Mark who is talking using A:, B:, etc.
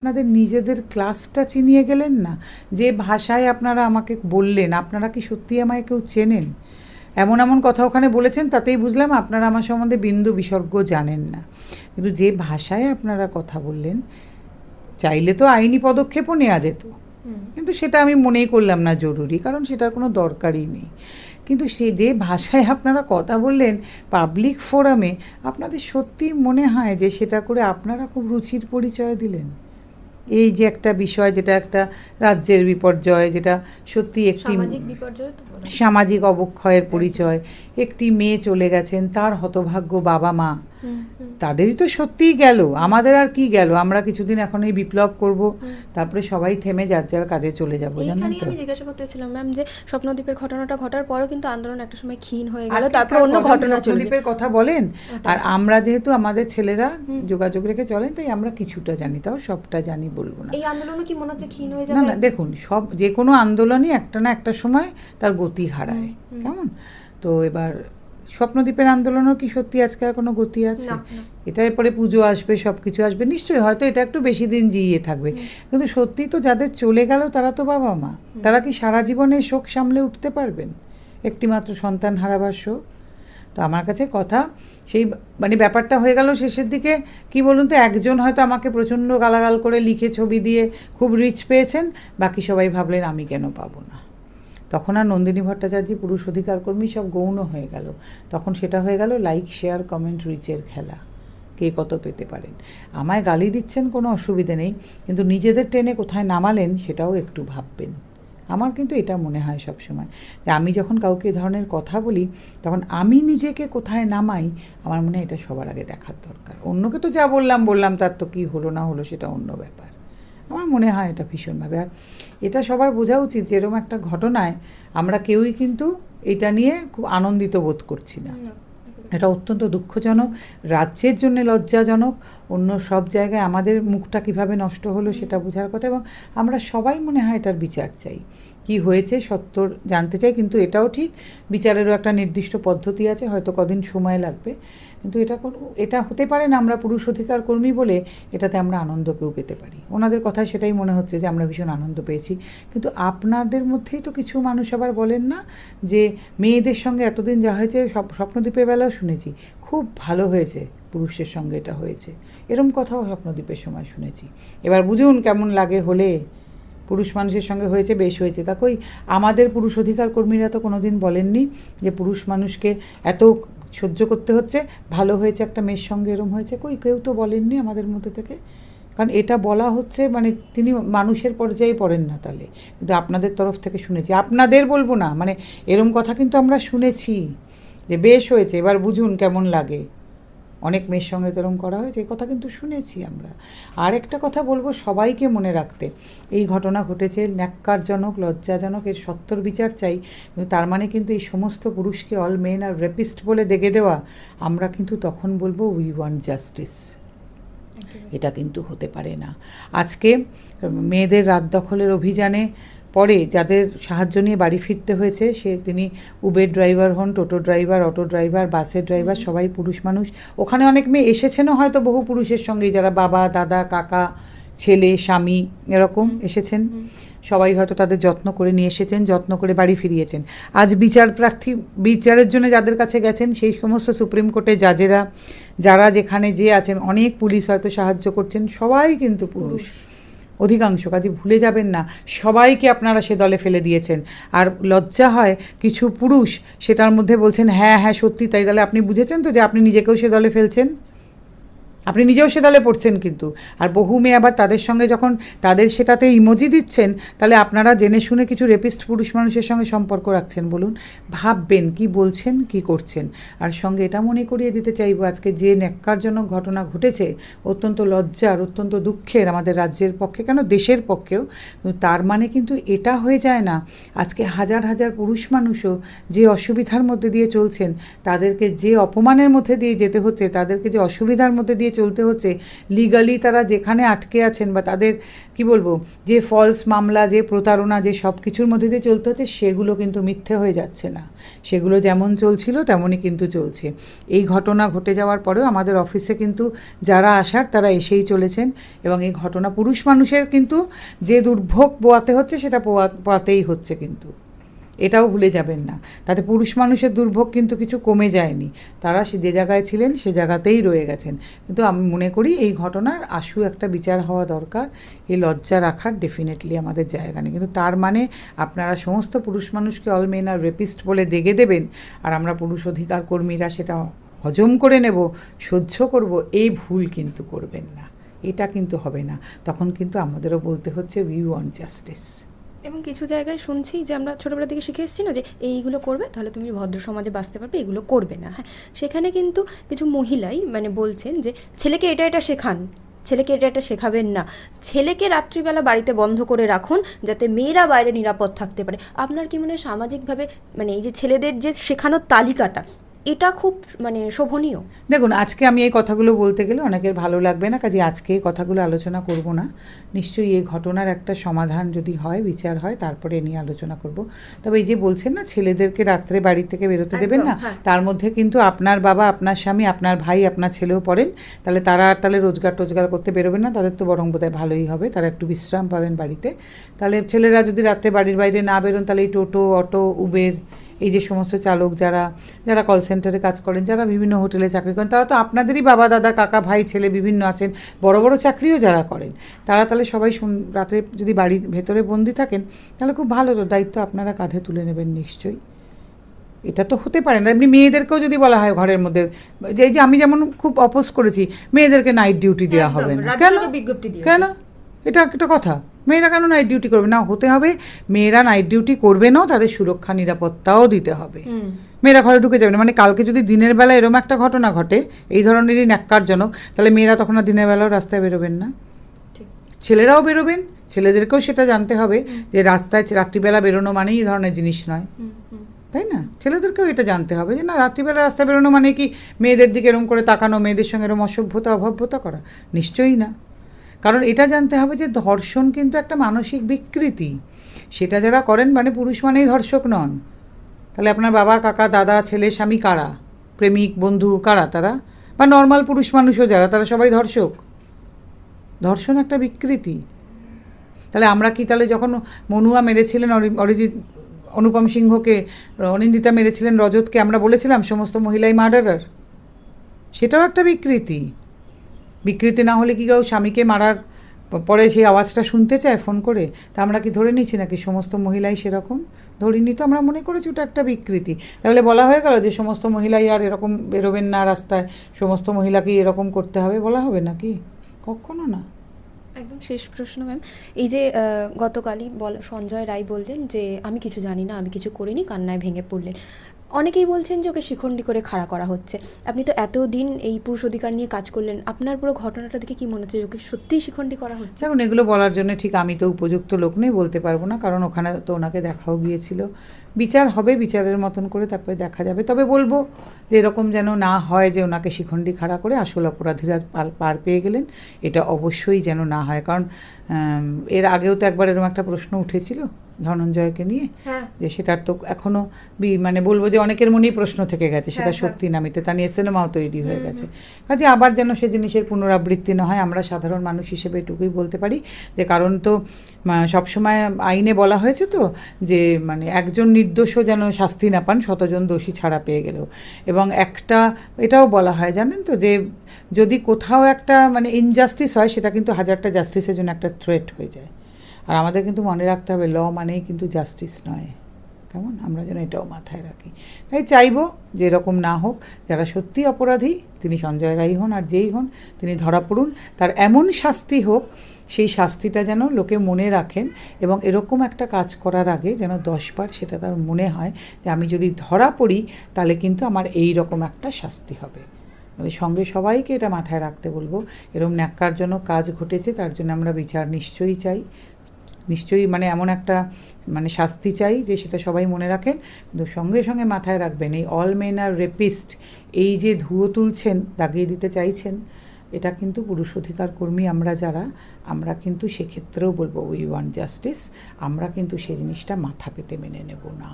A: আপনাদের নিজেদের ক্লাসটা চিনিয়ে গেলেন না? যে ভাষায় আপনারা আমাকে বললেন, আপনারা কি সত্যি আমায় কেউ চেনেন? এমন এমন কথা ওখানে বলেছেন, তাতেই বুঝলাম আপনারা আমার সম্বন্ধে বিন্দু বিসর্গ জানেন না। কিন্তু যে ভাষায় আপনারা কথা বললেন, চাইলে তো আইনি পদক্ষেপও নেওয়া যেত, কিন্তু সেটা আমি মনেই করলাম না জরুরি, কারণ সেটার কোনো দরকারই নেই। কিন্তু সে যে ভাষায় আপনারা কথা বললেন পাবলিক ফোরামে, আপনাদের সত্যি মনে হয় যে সেটা করে আপনারা খুব রুচির পরিচয় দিলেন? এই যে একটা বিষয়, যেটা একটা রাজ্যের বিপর্যয়, যেটা সত্যি একটি সামাজিক অবক্ষয়ের পরিচয়, একটি মেয়ে চলে গেছেন, তার হতভাগ্য বাবা মা, তাদেরই তো সত্যিই গেল, আমাদের আর কি গেল? আমরা কিছুদিন এখন এই বিপ্লব করব, তারপরে সবাই থেমে যার যার কাজে চলে যাবো। জানেন তো,
B: আমি জিজ্ঞাসা করতেছিলাম ম্যাম যে স্বপ্নদ্বীপের ঘটনাটা ঘটার পরও কিন্তু আন্দোলন একটা সময় ক্ষীণ হয়ে গেল, তারপর অন্য ঘটনা চলে।
A: স্বপ্নদ্বীপের কথা বলেন, আর আমরা যেহেতু আমাদের ছেলেরা যোগাযোগ রেখে চলেন, তাই আমরা কিছুটা জানি, তাও সবটা জানি বলবো না।
B: এই আন্দোলনও কি মনে হচ্ছে ক্ষীণ হয়ে যাবে?
A: না না, দেখুন, সব যে কোনো আন্দোলনই একটা না একটা সময় তার গতি হারায়, কেমন? তো এবার স্বপ্নদ্বীপের আন্দোলনও কি সত্যি আজকে আর কোনো গতি আছে? এটা এরপরে পুজো আসবে, সব কিছু আসবে, নিশ্চয়ই হয়তো এটা একটু বেশি দিন জিইয়ে থাকবে, কিন্তু সত্যি তো যাদের চলে গেল তারা তো বাবা মা, তারা কি সারা জীবনে শোক সামলে উঠতে পারবেন? একটিমাত্র সন্তান হারাবার শোক। তো আমার কাছে কথা সেই মানে ব্যাপারটা হয়ে গেল শেষের দিকে, কি বলুন তো, একজন হয়তো আমাকে প্রচণ্ড গালাগাল করে লিখে ছবি দিয়ে খুব রিচ পেয়েছেন, বাকি সবাই ভাবলেন আমি কেন পাবো না। তখন আর নন্দিনী ভট্টাচার্য পুরুষ অধিকার কর্মী সব গৌণ হয়ে গেল, তখন সেটা হয়ে গেল লাইক শেয়ার কমেন্ট রিচের খেলা, কে কত পেতে পারেন। আমায় গালি দিচ্ছেন, কোনো অসুবিধে নেই, কিন্তু নিজেদের টেনে কোথায় নামালেন সেটাও একটু ভাববেন। আমার কিন্তু এটা মনে হয় সবসময় যে আমি যখন কাউকে এ ধরনের কথা বলি, তখন আমি নিজেকে কোথায় নামাই, আমার মনে হয় এটা সবার আগে দেখার দরকার। অন্যকে তো যা বললাম তার তো কী হলো না হলো সেটা অন্য ব্যাপার। আমার মনে হয় এটা ভীষণভাবে, আর এটা সবার বোঝা উচিত যে এরকম একটা ঘটনায় আমরা কেউই কিন্তু এটা নিয়ে খুব আনন্দিত বোধ করছি না। এটা অত্যন্ত দুঃখজনক, রাজ্যের জন্য লজ্জাজনক, অন্য সব জায়গায় আমাদের মুখটা কিভাবে নষ্ট হলো সেটা বোঝার কথা, এবং আমরা সবাই মনে হয় এটার বিচার চাই, কি হয়েছে সত্তর জানতে চাই। কিন্তু এটাও ঠিক, বিচারেরও একটা নির্দিষ্ট পদ্ধতি আছে, হয়তো কদিন সময় লাগবে, কিন্তু এটা হতে পারে না আমরা পুরুষ অধিকার কর্মী বলে এটাতে আমরা আনন্দ কেউ পেতে পারি। ওনাদের কথায় সেটাই মনে হচ্ছে যে আমরা ভীষণ আনন্দ পেয়েছি, কিন্তু আপনাদের মধ্যেই তো কিছু মানুষ আবার বলেন না যে মেয়েদের সঙ্গে এতদিন যা হয়েছে, স্বপ্নদ্বীপের বেলাও শুনেছি খুব ভালো হয়েছে, পুরুষের সঙ্গে এটা হয়েছে, এরম কথাও স্বপ্নদ্বীপের সময় শুনেছি। এবার বুঝুন কেমন লাগে হলে পুরুষ মানুষের সঙ্গে হয়েছে, বেশ হয়েছে। তা কই আমাদের পুরুষ অধিকার কর্মীরা তো কোনো দিন বলেননি যে পুরুষ মানুষকে এত সহ্য করতে হচ্ছে, ভালো হয়েছে একটা মেয়ের সঙ্গে এরম হয়েছে, কই কেউ তো বলেননি আমাদের মধ্যে থেকে। কারণ এটা বলা হচ্ছে মানে তিনি মানুষের পর্যায়ে পড়েন না, তাহলে কিন্তু আপনাদের তরফ থেকে শুনেছি, আপনাদের বলবো না, মানে এরম কথা কিন্তু আমরা শুনেছি যে বেশ হয়েছে, এবার বুঝুন কেমন লাগে, অনেক মেয়ের সঙ্গে এরকম করা হয়েছে, এই কথা কিন্তু শুনেছি আমরা। আর একটা কথা বলবো সবাইকে মনে রাখতে, এই ঘটনা ঘটেছে, ন্যাক্কারজনক, লজ্জাজনক, এর সত্তর বিচার চাই, কিন্তু তার মানে কিন্তু এই সমস্ত পুরুষকে অল মেন আর রেপিস্ট বলে দেখে দেওয়া, আমরা কিন্তু তখন বলবো উই ওয়ান্ট জাস্টিস। এটা কিন্তু হতে পারে না। আজকে মেয়েদের রাত দখলের অভিযানে পরে যাদের সাহায্য নিয়ে বাড়ি ফিরতে হয়েছে, তিনি উবের ড্রাইভার হন, টোটো ড্রাইভার, অটো ড্রাইভার, বাসের ড্রাইভার, সবাই পুরুষ মানুষ। ওখানে অনেক মেয়ে এসেছেনও হয়তো বহু পুরুষের সঙ্গেই, যারা বাবা, দাদা, কাকা, ছেলে, স্বামী এরকম এসেছেন, সবাই হয়তো তাদের যত্ন করে নিয়ে এসেছেন, যত্ন করে বাড়ি ফিরিয়েছেন। আজ বিচারের জন্য যাদের কাছে গেছেন, সেই সমস্ত সুপ্রিম কোর্টে জাজেরা, যারা যেখানে যে আছেন, অনেক পুলিশ হয়তো সাহায্য করছেন, সবাই কিন্তু পুরুষ অধিকাংশ। কাজে ভুলে যাবেন না, সবাইকে আপনারা সে দলে ফেলে দিয়েছেন। আর লজ্জা হয় কিছু পুরুষ সেটার মধ্যে বলছেন হ্যাঁ হ্যাঁ সত্যি তাই, তাহলে আপনি বুঝেছেন তো যে আপনি নিজেকেও সে দলে ফেলছেন, আপনি নিজেও সে দলে পড়ছেন কিন্তু। আর বহু মেয়ে আবার তাদের সঙ্গে যখন তাদের সেটাতে ইমোজি দিচ্ছেন, তাহলে আপনারা জেনে শুনে কিছু রেপিস্ট পুরুষ মানুষের সঙ্গে সম্পর্ক রাখছেন। বলুন, ভাববেন কি বলছেন, কি করছেন। আর সঙ্গে এটা মনে করিয়ে দিতে চাইব, আজকে যে ন্যাক্কারজনক ঘটনা ঘটেছে, অত্যন্ত লজ্জার, অত্যন্ত দুঃখের আমাদের রাজ্যের পক্ষে, কেন দেশের পক্ষেও, তার মানে কিন্তু এটা হয়ে যায় না আজকে হাজার হাজার পুরুষ মানুষও যে অসুবিধার মধ্যে দিয়ে চলছেন, তাদেরকে যে অপমানের মধ্যে দিয়ে যেতে হচ্ছে, তাদেরকে যে অসুবিধার মধ্যে দিয়ে চলতে হচ্ছে, লিগালি তারা যেখানে আটকে আছেন বা তাদের কি বলবো যে ফলস মামলা, যে প্রতারণা, যে সব কিছুর মধ্যে দিয়ে চলতে হচ্ছে, সেগুলো কিন্তু মিথ্যে হয়ে যাচ্ছে না, সেগুলো যেমন চলছিল তেমনই কিন্তু চলছে। এই ঘটনা ঘটে যাওয়ার পরেও আমাদের অফিসে কিন্তু যারা আসার তারা এসেই চলেছেন, এবং এই ঘটনা পুরুষ মানুষের কিন্তু যে দুর্ভোগ পোয়াতে হচ্ছে সেটা পোয়াতেই হচ্ছে, কিন্তু এটাও ভুলে যাবেন না। তাতে পুরুষ মানুষের দুর্ভোগ কিন্তু কিছু কমে যায়নি, তারা সে যে জায়গায় ছিলেন সে জায়গাতেই রয়ে গেছেন। কিন্তু আমি মনে করি এই ঘটনার আশু একটা বিচার হওয়া দরকার, এই লজ্জা রাখার ডেফিনেটলি আমাদের জায়গা নেই। কিন্তু তার মানে আপনারা সমস্ত পুরুষ মানুষকে অল মেন আর রেপিস্ট বলে দেগে দেবেন, আর আমরা পুরুষ অধিকার কর্মীরা সেটা হজম করে নেব, সহ্য করব, এই ভুল কিন্তু করবেন না, এটা কিন্তু হবে না। তখন কিন্তু আমাদেরও বলতে হচ্ছে উই ওয়ান্ট জাস্টিস।
B: এবং কিছু জায়গায় শুনছি যে আমরা ছোটোবেলা থেকে শিখে এসেছি না, যে এইগুলো করবে তাহলে তুমি ভদ্র সমাজে বাঁচতে পারবে, এগুলো করবে না। হ্যাঁ, সেখানে কিন্তু কিছু মহিলাই মানে বলছেন যে ছেলেকে এটা এটা শেখান, ছেলেকে এটা এটা শেখাবেন না, ছেলেকে রাত্রিবেলা বাড়িতে বন্ধ করে রাখুন যাতে মেয়েরা বাইরে নিরাপদ থাকতে পারে। আপনার কি মনে হয় সামাজিকভাবে মানে এই যে ছেলেদের যে শেখানোর তালিকাটা, এটা খুব মানে শোভনীয়?
A: দেখুন, আজকে আমি এই কথাগুলো বলতে গেলে অনেকের ভালো লাগবে না, কাজে আজকে এই কথাগুলো আলোচনা করব না। নিশ্চয়ই এই ঘটনার একটা সমাধান যদি হয়, বিচার হয়, তারপরে নিয়ে আলোচনা করব। তবে এই যে বলছেন না ছেলেদেরকে রাত্রে বাড়ি থেকে বেরোতে দেবেন না, তার মধ্যে কিন্তু আপনার বাবা, আপনার স্বামী, আপনার ভাই, আপনার ছেলেও পড়েন, তাহলে তারা তাহলে রোজগার করতে বেরোবেন না, তাদের তো বরং বোধহয় ভালোই হবে, তারা একটু বিশ্রাম পাবেন বাড়িতে। তাহলে ছেলেরা যদি রাত্রে বাড়ির বাইরে না বেরোন, তাহলে এই টোটো, অটো, উবের, এই যে সমস্ত চালক যারা কল সেন্টারে কাজ করেন, যারা বিভিন্ন হোটেলে চাকরি করেন, তারা তো আপনাদেরই বাবা, দাদা, কাকা, ভাই, ছেলে বিভিন্ন আছেন, বড় বড় চাকরিও যারা করেন, তারা তাহলে সবাই রাতে যদি বাড়ির ভেতরে বন্দি থাকেন, তাহলে খুব ভালো, তো দায়িত্ব আপনারা কাঁধে তুলে নেবেন নিশ্চয়ই। এটা তো হতে পারে না। এমনি মেয়েদেরকেও যদি বলা হয় ঘরের মধ্যে, যে আমি যেমন খুব অপোজ করেছি, মেয়েদেরকে নাইট ডিউটি দেওয়া হবে না, কেন? এটা একটা কথা, মেয়েরা কেন নাইট ডিউটি করবে না? হতে হবে, মেয়েরা নাইট ডিউটি করবেনও, তাদের সুরক্ষা নিরাপত্তাও দিতে হবে। মেয়েরা ঘরে ঢুকে যাবে না, মানে কালকে যদি দিনের বেলা এরকম একটা ঘটনা ঘটে এই ধরনেরই ন্যাক্কারজনক, তাহলে মেয়েরা তখন আর দিনের বেলাও রাস্তায় বেরোবেন না, ছেলেরাও বেরোবেন। ছেলেদেরকেও সেটা জানতে হবে যে রাস্তায় রাত্রিবেলা বেরোনো মানেই এই ধরনের জিনিস নয়, তাই না? ছেলেদেরকেও এটা জানতে হবে যে না, রাত্রিবেলা রাস্তায় বেরোনো মানে কি মেয়েদের দিকে এরম করে তাকানো, মেয়েদের সঙ্গে এরম অসভ্যতা অভব্যতা করা? নিশ্চয়ই না। কারণ এটা জানতে হবে যে ধর্ষণ কিন্তু একটা মানসিক বিকৃতি, সেটা যারা করেন মানে পুরুষ মানেই ধর্ষক নন। তাহলে আপনার বাবা, কাকা, দাদা, ছেলে, স্বামী কারা? প্রেমিক, বন্ধু কারা তারা? বা নর্মাল পুরুষ মানুষও যারা, তারা সবাই ধর্ষক? ধর্ষণ একটা বিকৃতি। তাহলে আমরা কি তাহলে যখন মনুয়া মেরেছিলেন অনুপম সিংহকে, অনিন্দিতা মেরেছিলেন রজতকে, আমরা বলেছিলাম সমস্ত মহিলাই মার্ডারার? সেটাও একটা বিকৃতি। বিকৃতি না হলে কি কেউ স্বামীকে মারার পরে সেই আওয়াজটা শুনতে চায় ফোন করে? তা আমরা কি ধরে নিচ্ছি নাকি সমস্ত মহিলাই সেরকম? ধরিনি তো, আমরা মনে করেছি ওটা একটা বিকৃতি। তাহলে বলা হয়ে গেল যে সমস্ত মহিলাই আর এরকম বেরোবেন না রাস্তায়, সমস্ত মহিলাকেই এরকম করতে হবে, বলা হবে নাকি? কখনো না।
B: একদম শেষ প্রশ্ন ম্যাম, এই যে গতকালই সঞ্জয় রায় বললেন যে আমি কিছু জানি না, আমি কিছু করিনি, কান্নায় ভেঙে পড়লেন। অনেকেই বলছেন যে ওকে শিখণ্ডী করে খাড়া করা হচ্ছে। আপনি তো এতদিন এই পুরুষ অধিকার নিয়ে কাজ করলেন, আপনার পুরো ঘটনাটা দেখে কি মনে হচ্ছে ওকে সত্যিই শিখণ্ডী করা হচ্ছে?
A: এখন এগুলো বলার জন্য ঠিক আমি তো উপযুক্ত লোক নেই, বলতে পারবো না, কারণ ওখানে তো ওনাকে দেখাও গিয়েছিল। বিচার হবে, বিচারের মতন করে তারপরে দেখা যাবে। তবে বলবো যে এরকম যেন না হয় যে ওনাকে শিখণ্ডী খাড়া করে আসল অপরাধীরা পার পেয়ে গেলেন, এটা অবশ্যই যেন না হয়। কারণ এর আগেও তো একবার এরকম একটা প্রশ্ন উঠেছিল ধনঞ্জয়কে নিয়ে, যে সেটার তো এখনো মানে বলবো যে অনেকের মনেই প্রশ্ন থেকে গেছে, সেটা সত্যি নামিতে তা নিয়ে সিনেমাও তৈরি হয়ে গেছে। কাজে আবার যেন সে জিনিসের পুনরাবৃত্তি না হয়, আমরা সাধারণ মানুষ হিসেবে এটুকুই বলতে পারি যে কারণ তো সবসময় আইনে বলা হয়েছে তো যে মানে একজন নির্দোষও যেন শাস্তি না পান শতজন দোষী ছাড়া পেয়ে গেলেও। এবং এটাও বলা হয় জানেন তো, যে যদি কোথাও একটা মানে ইনজাস্টিস হয়, সেটা কিন্তু হাজারটা জাস্টিসের জন্য একটা থ্রেট হয়ে যায়। আর আমাদের কিন্তু মনে রাখতে হবে ল মানেই কিন্তু জাস্টিস নয়, কেমন? আমরা যেন এটাও মাথায় রাখি। তাই চাইবো যে এরকম না হোক, যারা সত্যি অপরাধী, তিনি সঞ্জয় রায় হন আর যেই হন, তিনি ধরা পড়ুন, তার এমন শাস্তি হোক, সেই শাস্তিটা যেন লোকে মনে রাখেন, এবং এরকম একটা কাজ করার আগে যেন 10 বার সেটা তার মনে হয় যে আমি যদি ধরা পড়ি তাহলে কিন্তু আমার এই রকম একটা শাস্তি হবে। আমি সঙ্গে সবাইকে এটা মাথায় রাখতে বলবো, এরকম ন্যাক্কারজনক কাজ ঘটেছে, তার জন্য আমরা বিচার নিশ্চয়ই চাই, নিশ্চয়ই মানে এমন একটা মানে শাস্তি চাই যে সেটা সবাই মনে রাখেন। কিন্তু সঙ্গে সঙ্গে মাথায় রাখবেন এই অল মেন আর রেপিস্ট, এই যে ধুয়ো তুলছেন, দাগিয়ে দিতে চাইছেন, এটা কিন্তু পুরুষ অধিকার কর্মী আমরা যারা, আমরা কিন্তু সেক্ষেত্রেও বলবো উই ওয়ান্ট জাস্টিস, আমরা কিন্তু সেই জিনিসটা মাথা পেতে মেনে নেব না।